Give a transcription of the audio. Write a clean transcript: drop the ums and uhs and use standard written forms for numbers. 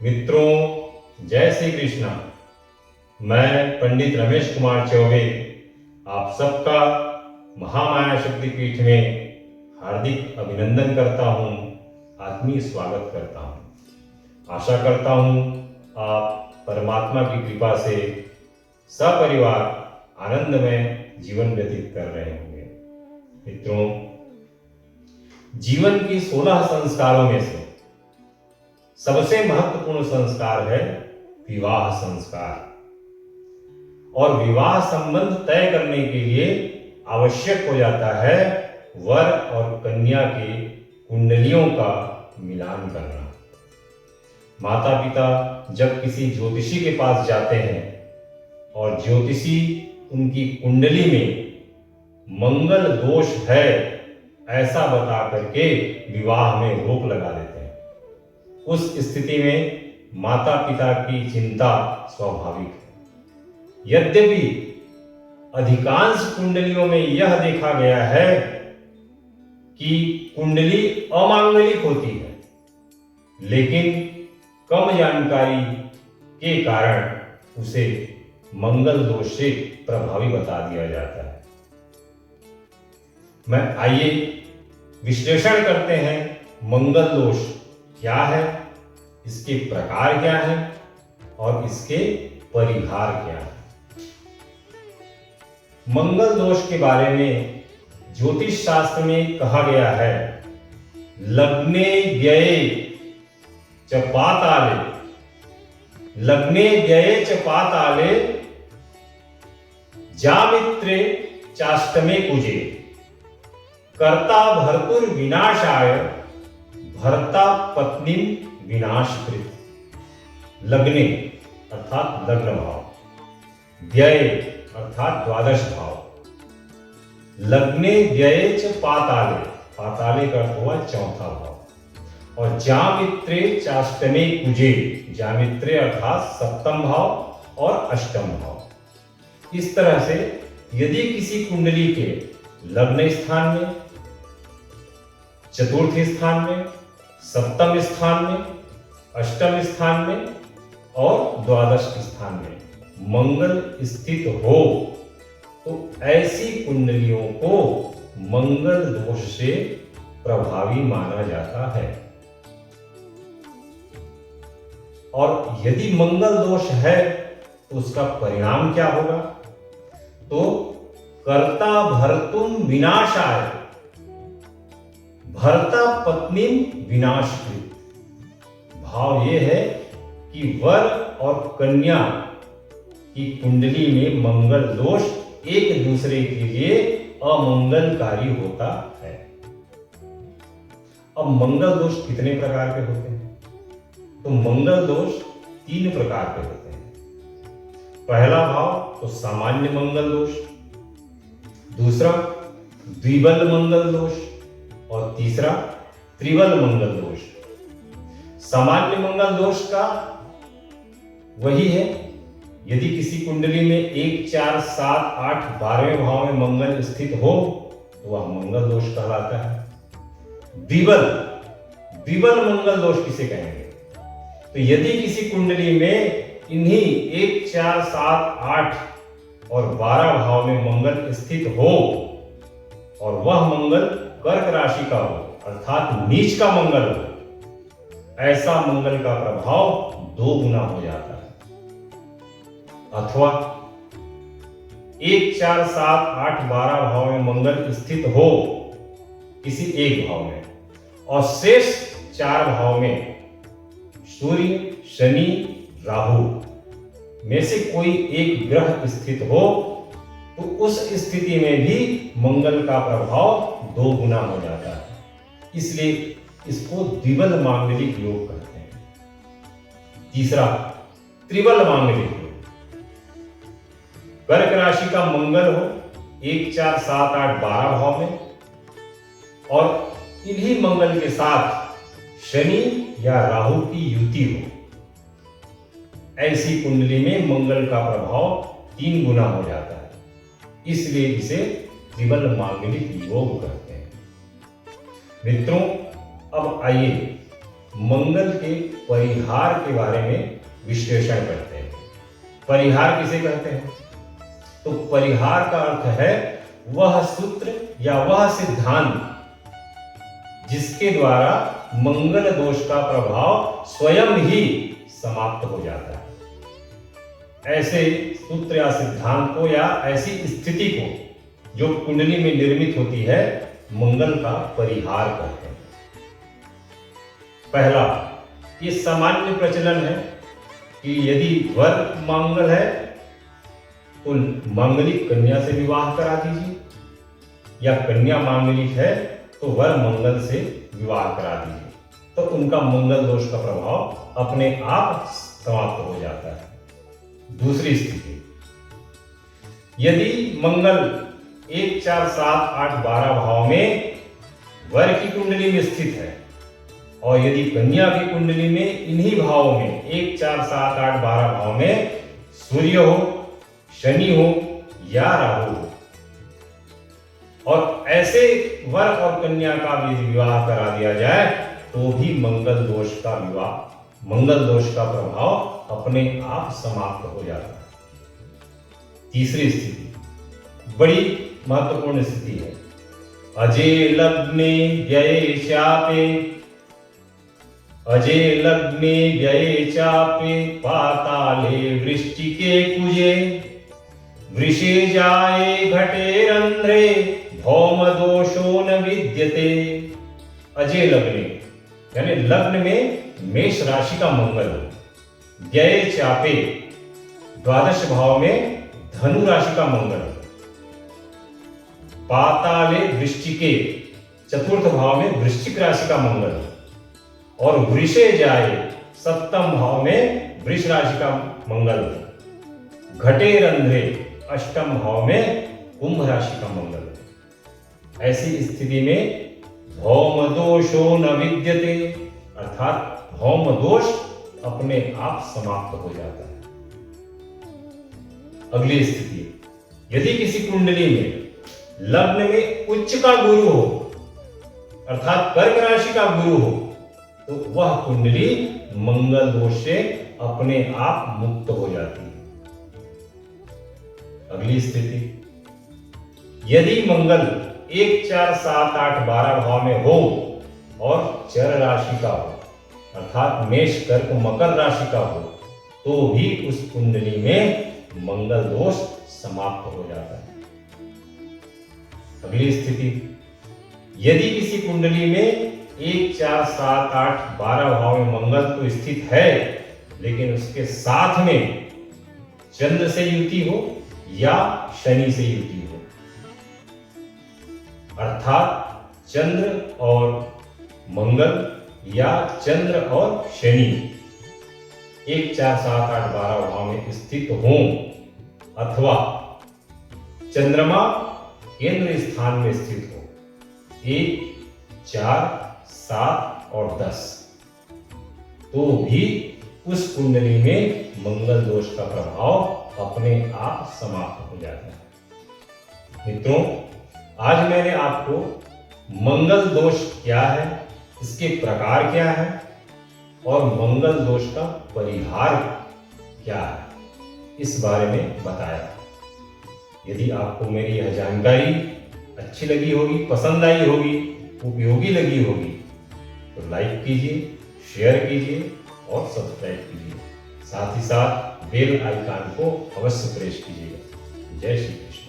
मित्रों, जय श्री कृष्ण। मैं पंडित रमेश कुमार चौबे आप सबका महामाया शक्तिपीठ में हार्दिक अभिनंदन करता हूं, आत्मीय स्वागत करता हूं। आशा करता हूं आप परमात्मा की कृपा से सपरिवार आनंदमय जीवन व्यतीत कर रहे होंगे। मित्रों, जीवन की 16 संस्कारों में से सबसे महत्वपूर्ण संस्कार है विवाह संस्कार। और विवाह संबंध तय करने के लिए आवश्यक हो जाता है वर और कन्या के कुंडलियों का मिलान करना। माता पिता जब किसी ज्योतिषी के पास जाते हैं और ज्योतिषी उनकी कुंडली में मंगल दोष है ऐसा बता करके विवाह में रोक लगा देते हैं। उस स्थिति में माता पिता की चिंता स्वाभाविक है। यद्यपि अधिकांश कुंडलियों में यह देखा गया है कि कुंडली अमांगलिक होती है, लेकिन कम जानकारी के कारण उसे मंगल दोष से प्रभावी बता दिया जाता है। आइए विश्लेषण करते हैं मंगल दोष क्या है, इसके प्रकार क्या है और इसके परिहार क्या है। मंगल दोष के बारे में ज्योतिष शास्त्र में कहा गया है, लग्ने व्यये च पाताले, लग्ने व्यये च पाताले जामित्रे चाष्टमे कुजे, कर्ता भर्तुर विनाशाय भर्ता पत्नी विनाशकृत। लग्ने अर्थात लग्न भाव, व्यय अर्थात द्वादश भाव। लग्ने व्यय च पाताले, पाताले का अर्थ हुआ चौथा भाव। और जामित्रे चाष्टमे कुजे, जामित्रे अर्थात सप्तम भाव और अष्टम भाव। इस तरह से यदि किसी कुंडली के लग्न स्थान में, चतुर्थ स्थान में, सप्तम स्थान में, अष्टम स्थान में और द्वादश स्थान में मंगल स्थित हो तो ऐसी कुंडलियों को मंगल दोष से प्रभावी माना जाता है। और यदि मंगल दोष है तो उसका परिणाम क्या होगा? तो कर्ता भर्तुम विनाशाय भर्ता पत्नी विनाशकृत। भाव यह है कि वर और कन्या की कुंडली में मंगल दोष एक दूसरे के लिए अमंगलकारी होता है। अब मंगल दोष कितने प्रकार के होते हैं? तो मंगल दोष 3 प्रकार के होते हैं। पहला भाव तो सामान्य मंगल दोष, दूसरा द्विबल मंगल दोष और तीसरा त्रिबल मंगल दोष। सामान्य मंगल दोष का वही है, यदि किसी कुंडली में 1, 4, 7, 8, 12वें भाव में मंगल स्थित हो तो वह मंगल दोष कहलाता है। द्विबल मंगल दोष किसे कहेंगे? तो यदि किसी कुंडली में इन्हीं 1, 4, 7, 8 और 12 भाव में मंगल स्थित हो और वह मंगल कर्क राशि का हो अर्थात नीच का मंगल हो, ऐसा मंगल का प्रभाव 2 गुना हो जाता है। अथवा 1, 4, 7, 8, 12 भाव में मंगल स्थित हो किसी एक भाव में और शेष 4 भाव में सूर्य, शनि, राहु में से कोई एक ग्रह स्थित हो तो उस स्थिति में भी मंगल का प्रभाव 2 गुना हो जाता है। इसलिए इसको द्विबल मांगलिक योग कहते हैं। तीसरा त्रिबल मांगलिक योग, कर्क राशि का मंगल हो 1, 4, 7, 8, 12 भाव में और इन्हीं मंगल के साथ शनि या राहु की युति हो, ऐसी कुंडली में मंगल का प्रभाव 3 गुना हो जाता है। इसलिए इसे त्रिबल मांगलिक योग कहते हैं। मित्रों, अब आइए मंगल के परिहार के बारे में विश्लेषण करते हैं। परिहार किसे कहते हैं? तो परिहार का अर्थ है वह सूत्र या वह सिद्धांत जिसके द्वारा मंगल दोष का प्रभाव स्वयं ही समाप्त हो जाता है। ऐसे सूत्र या सिद्धांत को या ऐसी स्थिति को जो कुंडली में निर्मित होती है मंगल का परिहार कहते हैं। पहला, ये सामान्य प्रचलन है कि यदि वर मंगल है तो मांगलिक कन्या से विवाह करा दीजिए, या कन्या मांगलिक है तो वर मंगल से विवाह करा दीजिए, तो उनका मंगल दोष का प्रभाव अपने आप समाप्त हो जाता है। दूसरी स्थिति, यदि मंगल 1, 4, 7, 8, 12 भाव में वर की कुंडली में स्थित है और यदि कन्या की कुंडली में इन्हीं भावों में 1, 4, 7, 8, 12 भाव में सूर्य हो, शनि हो या राहु हो और ऐसे वर और कन्या का भी विवाह करा दिया जाए तो भी मंगल दोष का प्रभाव अपने आप समाप्त हो जाता है। तीसरी स्थिति बड़ी महत्वपूर्ण स्थिति है। अजे लग्ने व्यये चापे पाताले वृश्चिके कुजे वृषे जाये घटे रंध्रे भौम दोषो न विद्यते। अजय लग्ने यानी लग्न में मेष राशि का मंगल हो, व्यय चापे द्वादश भाव में धनु राशि का मंगल हो, पाताले वृश्चिके चतुर्थ भाव में वृश्चिक राशि का मंगल हो और वृषे जाए सप्तम भाव में वृष राशि का मंगल हो, घटे रंध्रे अष्टम भाव में कुंभ राशि का मंगल हो। ऐसी स्थिति में भौम दोषो न विद्यते अर्थात भौम दोष अपने आप समाप्त हो जाता है। अगली स्थिति, यदि किसी कुंडली में लग्न में उच्च का गुरु हो अर्थात कर्क राशि का गुरु हो तो वह कुंडली मंगल दोष से अपने आप मुक्त हो जाती है। अगली स्थिति, यदि मंगल 1, 4, 7, 8, 12 भाव में हो और चर राशि का हो अर्थात मेष कर्क मकर राशि का हो तो भी उस कुंडली में मंगल दोष समाप्त हो जाता है। अगली स्थिति, यदि किसी कुंडली में 1, 4, 7, 8, 12 भाव में मंगल तो स्थित है लेकिन उसके साथ में चंद्र से युति हो या शनि से युति हो अर्थात चंद्र और मंगल या चंद्र और शनि 1, 4, 7, 8, 12 भाव में स्थित हों अथवा चंद्रमा केंद्र स्थान में स्थित हो 1, 4, 7 और 10 तो भी उस कुंडली में मंगल दोष का प्रभाव अपने आप समाप्त हो जाता है। मित्रों, आज मैंने आपको मंगल दोष क्या है, इसके प्रकार क्या है और मंगल दोष का परिहार क्या है इस बारे में बताया। यदि आपको मेरी यह जानकारी अच्छी लगी होगी, पसंद आई होगी, उपयोगी लगी होगी तो लाइक कीजिए, शेयर कीजिए और सब्सक्राइब कीजिए। साथ ही साथ बेल आइकन को अवश्य प्रेस कीजिएगा। जय श्री कृष्ण।